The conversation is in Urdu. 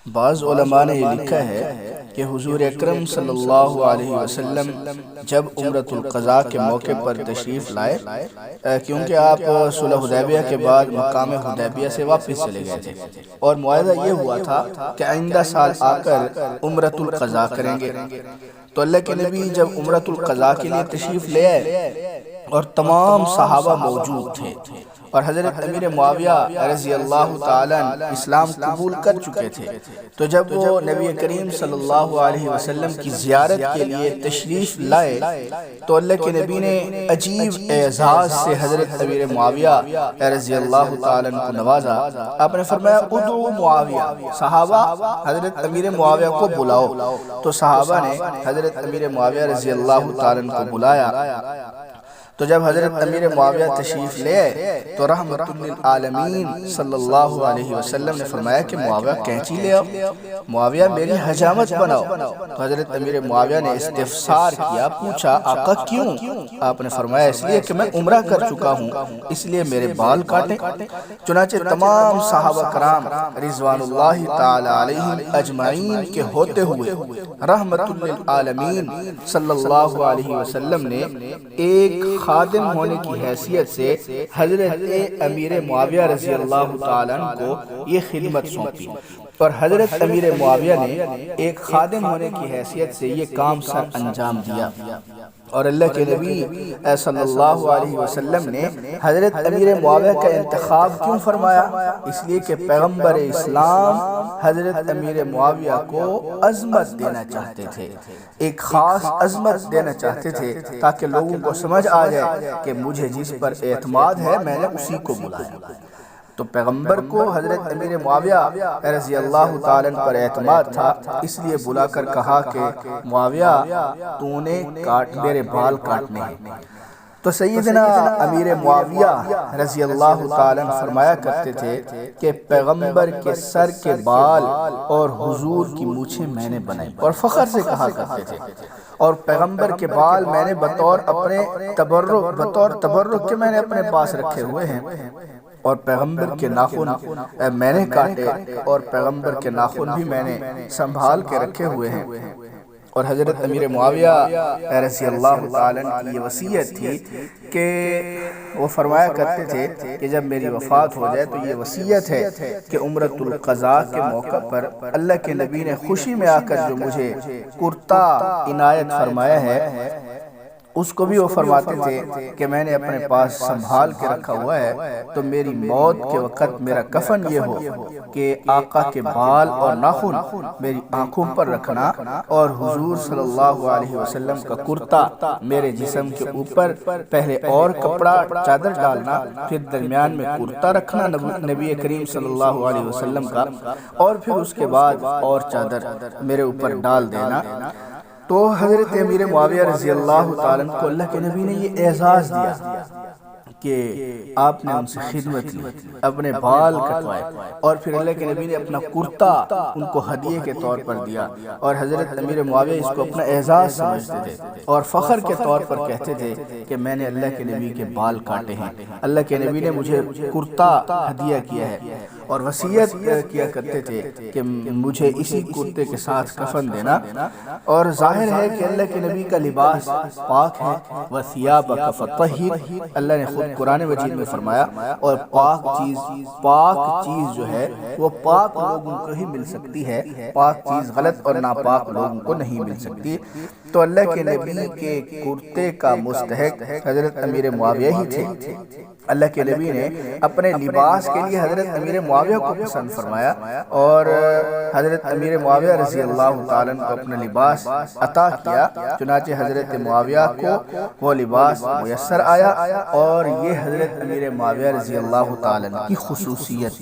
بعض علماء نے یہ لکھا ہے کہ حضور اکرم صلی اللہ علیہ وسلم جب عمرۃ القضاء کے موقع پر تشریف لائے، کیونکہ آپ صلح حدیبیہ کے بعد مقام حدیبیہ سے واپس چلے گئے تھے اور معاہدہ یہ ہوا تھا کہ آئندہ سال آ کر عمرۃ القضاء کریں گے۔ تو اللہ کے نبی جب عمرۃ القضاء کے لیے تشریف لے آئے اور تمام صحابہ موجود تھے اور حضرت امیر معاویہ رضی اللہ تعالیٰ اسلام قبول کر چکے تھے، تو جب وہ نبی کریم صلی اللہ علیہ وسلم کی زیارت کے لیے تشریف لائے تو اللہ کے نبی نے عجیب اعزاز سے حضرت امیر معاویہ رضی اللہ تعالیٰ کو نوازا۔ آپ نے فرمایا ادعو معاویہ، صحابہ حضرت امیر معاویہ کو بلاؤ۔ تو صحابہ نے حضرت امیر معاویہ رضی اللہ تعالیٰ کو بلایا۔ تو جب حضرت امیر معاویہ تشریف لے آئے تو رحمت للعالمین صلی اللہ علیہ وسلم نے فرمایا کہ معاویہ کینچی لے آؤ، معاویہ میری حجامت بناؤ۔ تو حضرت امیر معاویہ نے استفسار کیا، پوچھا آقا کیوں؟ آپ نے فرمایا اس لیے کہ میں عمرہ کر چکا ہوں، اس لیے میرے بال کاٹیں۔ چنانچہ تمام صحابہ کرام رضوان اللہ تعالی علیہم اجمعین کے ہوتے ہوئے رحمت للعالمین صلی اللہ علیہ وسلم نے ایک خادم ہونے کی حیثیت سے حضرت امیر معاویہ رضی اللہ تعالیٰ کو یہ خدمت سونپی، اور حضرت امیر معاویہ نے ایک خادم ہونے کی حیثیت سے یہ کام سر انجام دیا۔ اور اللہ کے نبی صلی اللہ علیہ وسلم نے حضرت امیر معاویہ کا انتخاب کیوں فرمایا؟ اس لیے کہ پیغمبر اسلام حضرت امیر معاویہ کو عظمت دینا چاہتے تھے، ایک خاص عظمت دینا چاہتے تھے تاکہ لوگوں کو سمجھ آ جائے کہ مجھے جس پر اعتماد ہے میں نے اسی کو بلایا۔ تو پیغمبر کو حضرت امیر معاویہ رضی اللہ تعالیٰ پر اعتماد تھا، اس لیے بلا کر کہا کہ معاویہ تو نے میرے بال کاٹنے ہیں۔ تو سیدنا امیر معاویہ رضی اللہ تعالیٰ فرمایا کرتے تھے کہ پیغمبر کے سر کے بال اور حضور کی مونچھیں میں نے بنائی، اور فخر سے کہا کرتے تھے، اور پیغمبر کے بال میں نے بطور تبرک کے میں نے اپنے پاس رکھے ہوئے ہیں، اور پیغمبر کے ناخن میں نے کاٹے، اور پیغمبر کے ناخن بھی میں نے سنبھال کے رکھے ہوئے ہیں۔ اور حضرت امیر معاویہ رضی اللہ تعالیٰ کی یہ وصیت تھی کہ وہ فرمایا کرتے تھے کہ جب میری وفات ہو جائے تو یہ وصیت ہے کہ عمرۃ القضاء کے موقع پر اللہ کے نبی نے خوشی میں آ کر جو مجھے کرتا عنایت فرمایا ہے اس کو بھی وہ فرماتے تھے کہ میں نے اپنے پاس سنبھال کے رکھا ہوا ہے، تو میری موت کے وقت میرا کفن یہ ہو کہ آقا کے بال اور ناخن میری آنکھوں پر رکھنا، اور حضور صلی اللہ علیہ وسلم کا کرتا میرے جسم کے اوپر پہلے اور کپڑا چادر ڈالنا، پھر درمیان میں کرتا رکھنا نبی کریم صلی اللہ علیہ وسلم کا، اور پھر اس کے بعد اور چادر میرے اوپر ڈال دینا۔ تو حضرت امیر معاویہ رضی اللہ تعالیٰ کو اللہ کے نبی نے یہ اعزاز دیا کہ آپ نے ان سے خدمت لی، اپنے بال کٹوائے، اور پھر اللہ کے نبی نے اپنا کرتا ان کو ہدیے کے طور پر دیا، اور حضرت امیر معاویہ اس کو اپنا اعزاز سمجھتے تھے اور فخر کے طور پر کہتے تھے کہ میں نے اللہ کے نبی کے بال کاٹے ہیں، اللہ کے نبی نے مجھے کرتا ہدیہ کیا ہے، اور وصیت کیا کرتے تھے کہ مجھے اسی کرتے کے ساتھ کفن دینا۔ اور ظاہر ہے کہ اللہ کے نبی کا لباس پاک ہے، وَثِيَابَكَ فَطَهِّرْ، اللہ نے خود قرآن مجید میں فرمایا، اور پاک چیز جو ہے وہ پاک لوگوں کو ہی مل سکتی ہے، پاک چیز غلط اور ناپاک لوگوں کو نہیں مل سکتی۔ تو اللہ کے نبی کے کرتے کا مستحق حضرت امیر معاویہ ہی تھے۔ اللہ کے نبی نے اپنے لباس کے لیے حضرت امیر معاویہ کو پسند فرمایا، اور حضرت امیر معاویہ رضی اللہ تعالیٰ کو اپنا لباس عطا کیا، چنانچہ حضرت معاویہ کو وہ لباس میسر آیا، اور یہ حضرت امیر معاویہ رضی اللہ تعالیٰ کی خصوصیت